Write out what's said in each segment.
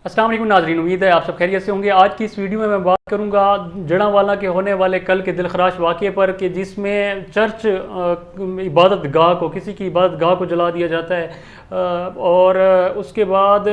अस्सलाम वालेकुम नाज़रीन, उम्मीद है आप सब खैरियत से होंगे। आज की इस वीडियो में मैं बात करूंगा जड़ांवाला के होने वाले कल के दिलखराश वाक़े पर कि जिसमें चर्च इबादत गाह को, किसी की इबादत गाह को जला दिया जाता है। और उसके बाद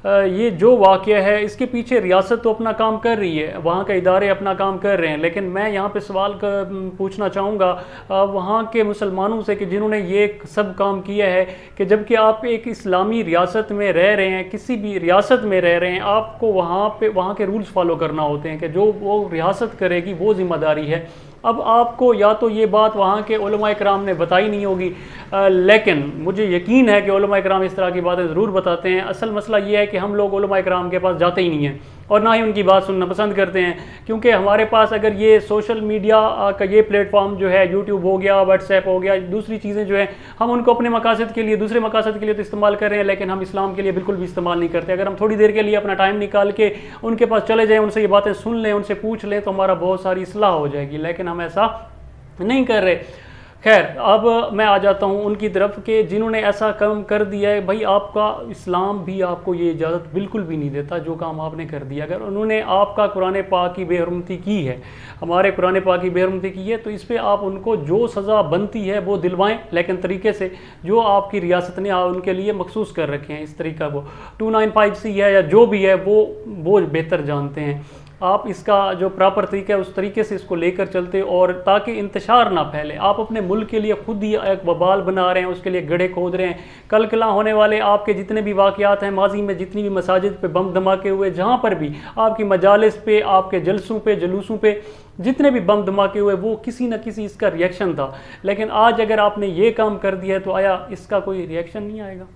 ये जो वाक़या है इसके पीछे रियासत तो अपना काम कर रही है, वहाँ के इदारे अपना काम कर रहे हैं, लेकिन मैं यहाँ पे सवाल पूछना चाहूँगा वहाँ के मुसलमानों से कि जिन्होंने ये सब काम किया है कि जबकि आप एक इस्लामी रियासत में रह रहे हैं, किसी भी रियासत में रह रहे हैं, आपको वहाँ के रूल्स फॉलो करना होते हैं कि जो वो रियासत करेगी वो ज़िम्मेदारी है। अब आपको या तो ये बात वहाँ के उलमाए कराम ने बताई नहीं होगी, लेकिन मुझे यकीन है कि उलमाए कराम इस तरह की बातें ज़रूर बताते हैं। असल मसला ये है कि हम लोग उलमाए कराम के पास जाते ही नहीं हैं और ना ही उनकी बात सुनना पसंद करते हैं, क्योंकि हमारे पास अगर ये सोशल मीडिया का ये प्लेटफॉर्म जो है, यूट्यूब हो गया, व्हाट्सएप हो गया, दूसरी चीज़ें जो है, हम उनको अपने मकासद के लिए, दूसरे मकासद के लिए तो इस्तेमाल कर रहे हैं, लेकिन हम इस्लाम के लिए बिल्कुल भी इस्तेमाल नहीं करते। अगर हम थोड़ी देर के लिए अपना टाइम निकाल के उनके पास चले जाएँ, उनसे ये बातें सुन लें, उनसे पूछ लें, तो हमारा बहुत सारी इस्लाह हो जाएगी, लेकिन हम ऐसा नहीं कर रहे। खैर, अब मैं आ जाता हूँ उनकी तरफ कि जिन्होंने ऐसा काम कर दिया है। भाई, आपका इस्लाम भी आपको ये इजाज़त बिल्कुल भी नहीं देता जो काम आपने कर दिया। अगर उन्होंने आपका कुरान पाक की बेहरमती की है, हमारे कुरान पाक की बेहरमती की है, तो इस पर आप उनको जो सज़ा बनती है वो दिलवाएं, लेकिन तरीके से जो आपकी रियासत ने उनके लिए मखसूस कर रखे हैं। इस तरीका वो 295C है या जो भी है वो बेहतर जानते हैं। आप इसका जो प्रॉपर तरीका है उस तरीके से इसको लेकर चलते, और ताकि इंतशार ना फैले। आप अपने मुल्क के लिए खुद ही एक वबाल बना रहे हैं, उसके लिए गड्ढे खोद रहे हैं। कल कला होने वाले आपके जितने भी वाक़यात हैं, माजी में जितनी भी मसाजिद पे बम धमाके हुए, जहाँ पर भी आपकी मजालिस पे, आपके जलसों पे, जलूसों पे जितने भी बम धमाके हुए, वो किसी न किसी इसका रिएक्शन था। लेकिन आज अगर आपने ये काम कर दिया है तो आया इसका कोई रिएक्शन नहीं आएगा?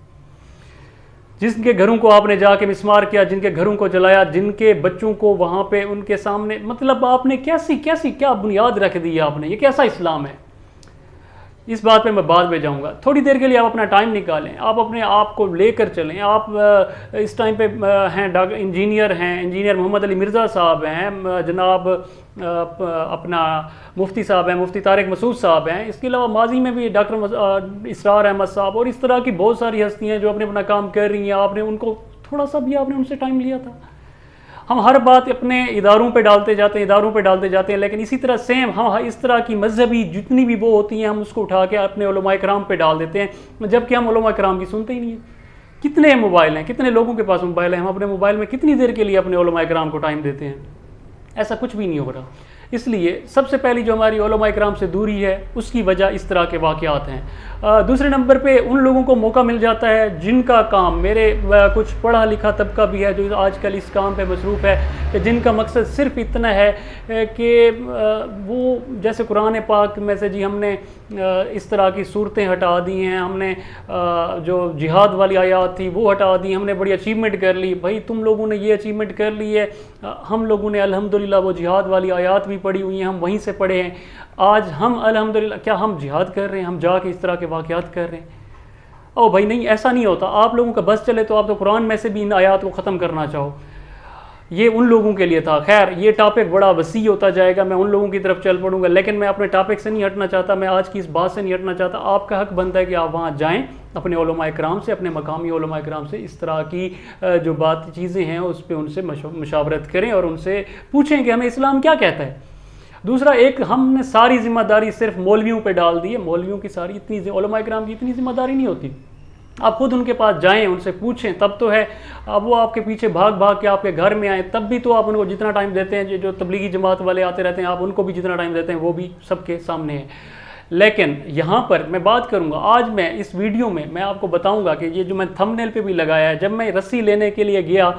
जिनके घरों को आपने जाके मिसमार किया, जिनके घरों को जलाया, जिनके बच्चों को वहाँ पे उनके सामने, मतलब आपने कैसी क्या बुनियाद रख दी है आपने? ये कैसा इस्लाम है? इस बात पे मैं बाद में जाऊंगा। थोड़ी देर के लिए आप अपना टाइम निकालें, आप अपने आप को लेकर चलें। आप इस टाइम पे हैं इंजीनियर मोहम्मद अली मिर्ज़ा साहब हैं, जनाब अपना मुफ्ती साहब हैं, मुफ्ती तारिक मसूद साहब हैं। इसके अलावा माजी में भी डॉक्टर इसरार अहमद साहब और इस तरह की बहुत सारी हस्तियाँ जो अपने अपना काम कर रही हैं। आपने उनको थोड़ा सा भी आपने उनसे टाइम लिया था? हम हर बात अपने इदारों पे डालते जाते हैं, लेकिन इसी तरह सेम हम इस तरह की मजहबी जितनी भी वो होती हैं, हम उसको उठा के अपने उलमाए कराम पे डाल देते हैं, जबकि हम उलमाए कराम की सुनते ही नहीं है। कितने मोबाइल हैं, कितने लोगों के पास मोबाइल हैं, हम अपने मोबाइल में कितनी देर के लिए अपने उलमाए कराम को टाइम देते हैं? ऐसा कुछ भी नहीं हो रहा। इसलिए सबसे पहली जो हमारी उलमाए कराम से दूरी है, उसकी वजह इस तरह के वाक़यात हैं। दूसरे नंबर पे उन लोगों को मौका मिल जाता है जिनका काम, मेरे कुछ पढ़ा लिखा तबका भी है जो आजकल इस काम पे मसरूफ़ है, कि जिनका मकसद सिर्फ इतना है कि वो जैसे कुरान पाक में से जी हमने इस तरह की सूरतें हटा दी हैं, हमने जो जिहाद वाली आयात थी वो हटा दी, हमने बड़ी अचीवमेंट कर ली। भाई, तुम लोगों ने ये अचीवमेंट कर ली है, हम लोगों ने अल्हम्दुलिल्लाह वो जिहाद वाली आयात भी पढ़ी हुई हैं, हम वहीं से पढ़े हैं। आज हम अल्हम्दुलिल्लाह क्या हम जिहाद कर रहे हैं? हम जाके इस तरह के वाक़यात कर रहे हैं? ओ भाई नहीं, ऐसा नहीं होता। आप लोगों का बस चले तो आप तो कुरान में से भी इन आयात को ख़त्म करना चाहो। ये उन लोगों के लिए था। खैर, ये टॉपिक बड़ा वसी होता जाएगा, मैं उन लोगों की तरफ चल पड़ूंगा, लेकिन मैं अपने टॉपिक से नहीं हटना चाहता, मैं आज की इस बात से नहीं हटना चाहता। आपका हक बनता है कि आप वहाँ जाएँ, अपने उलमाए कराम से, अपने मकामी उलमाए कराम से इस तरह की जो चीज़ें हैं उस पर उनसे मशावरत करें और उनसे पूछें कि हमें इस्लाम क्या कहता है। दूसरा, एक हमने सारी जिम्मेदारी सिर्फ मौलवियों पे डाल दी है। मौलवियों की सारी उलमाए कराम की इतनी जिम्मेदारी नहीं होती। आप खुद उनके पास जाएं, उनसे पूछें, तब तो है। अब वो आपके पीछे भाग भाग के आपके घर में आए, तब भी तो आप उनको जितना टाइम देते हैं, जो तबलीगी जमात वाले आते रहते हैं, आप उनको भी जितना टाइम देते हैं वो भी सबके सामने है। लेकिन यहाँ पर मैं बात करूँगा, आज मैं इस वीडियो में मैं आपको बताऊँगा कि ये जो मैं थंबनेल पे भी लगाया है, जब मैं रस्सी लेने के लिए गया,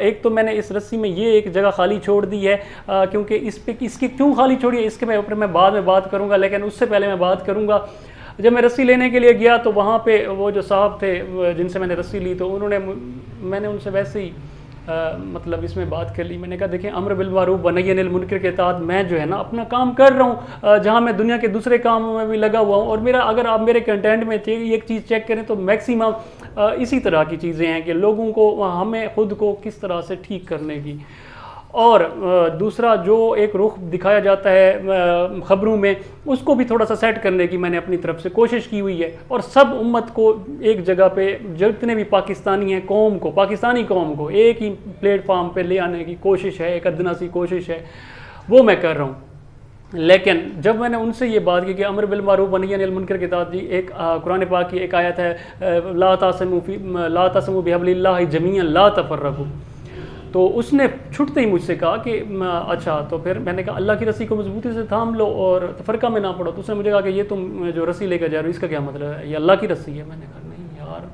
एक तो मैंने इस रस्सी में ये एक जगह खाली छोड़ दी है, क्योंकि इसकी क्यों खाली छोड़ी है इसके ऊपर मैं बाद में बात करूँगा, लेकिन उससे पहले मैं बात करूँगा जब मैं रस्सी लेने के लिए गया तो वहाँ पे वो जो साहब थे जिनसे मैंने रस्सी ली, तो मैंने उनसे वैसे ही मतलब इसमें बात कर ली। मैंने कहा देखें, अम्र बिल मारूफ व नही अनिल मुनकर के तहत मैं जो है ना अपना काम कर रहा हूँ, जहाँ मैं दुनिया के दूसरे कामों में भी लगा हुआ हूँ। और मेरा, अगर आप मेरे कंटेंट में एक चीज़ चेक करें तो मैक्सिमम इसी तरह की चीज़ें हैं कि लोगों को, हमें खुद को किस तरह से ठीक करने की। اور دوسرا جو ایک رخ دکھایا جاتا ہے خبروں میں، اس کو بھی تھوڑا سا سیٹ کرنے کی میں نے اپنی طرف سے کوشش کی ہوئی ہے، اور سب امت کو ایک جگہ پہ، جتنے بھی پاکستانی ہیں، قوم کو، پاکستانی قوم کو ایک ہی پلیٹ فارم پہ لے آنے کی کوشش ہے، ایک ادنا سی کوشش ہے، وہ میں کر رہا ہوں۔ لیکن جب میں نے ان سے یہ بات کی کہ امر بالمعروف و نہی عن المنکر کے تحت، جی ایک قرآن پاک کی ایک آیت ہے لا تعتصموا بحبل اللہ جمیعا لا تفرقوا، تو اس نے چھٹتے ہی مجھ سے کہا کہ اچھا، تو پھر میں نے کہا اللہ کی رسی کو مضبوطی سے تھام لو اور تفرقہ میں نہ پڑو۔ تو اس نے مجھے کہا کہ یہ تم جو رسی لے کر جا رہے ہو اس کا کیا مطلب ہے، یہ اللہ کی رسی ہے۔ میں نے کہا نہیں یار،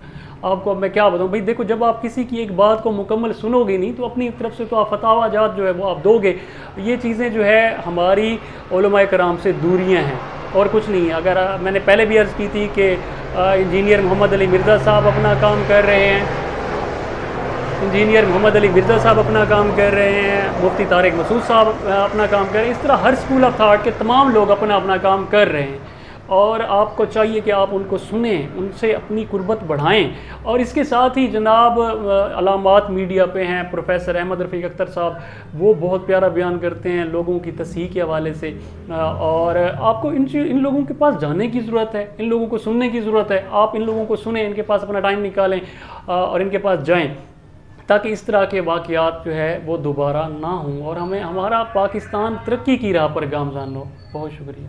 آپ کو اب میں کیا بتاؤں بھائی، دیکھو جب آپ کسی کی ایک بات کو مکمل سنو گے نہیں تو اپنی طرف سے تو آپ فتاویٰ جات جو ہے وہ آپ دو گے۔ یہ چیزیں جو ہے ہماری علماء کرام سے دوریاں ہیں اور کچھ نہیں ہے۔ اگر میں نے پہلے بھی عرض کی تھی کہ انجینئر محمد علی مرزا صاحب اپنا کام کر رہے ہیں، انجینئر محمد علی مرزا صاحب اپنا کام کر رہے ہیں، مفتی طارق مسعود صاحب اپنا کام کر رہے ہیں، اس طرح ہر اسکول آف تھاٹ کے تمام لوگ اپنا اپنا کام کر رہے ہیں، اور آپ کو چاہیے کہ آپ ان کو سنیں، ان سے اپنی قربت بڑھائیں۔ اور اس کے ساتھ ہی جناب علامات میڈیا پہ ہیں، پروفیسر احمد رفیق اختر صاحب، وہ بہت پیارا بیان کرتے ہیں لوگوں کی تصحیح کے حوالے سے، اور آپ کو ان لوگوں کے پاس جانے کی ضرورت ہے، ان لوگوں کو سننے کی ضرورت ہے۔ آپ ان لوگوں کو سنیں، ان کے پاس اپنا ٹائم نکالیں اور ان کے پاس جائیں، تاکہ اس طرح کے واقعات جو ہے وہ دوبارہ نہ ہوں اور ہمارا پاکستان ترقی کی راہ پر گامزن ہو۔ بہت شکریہ۔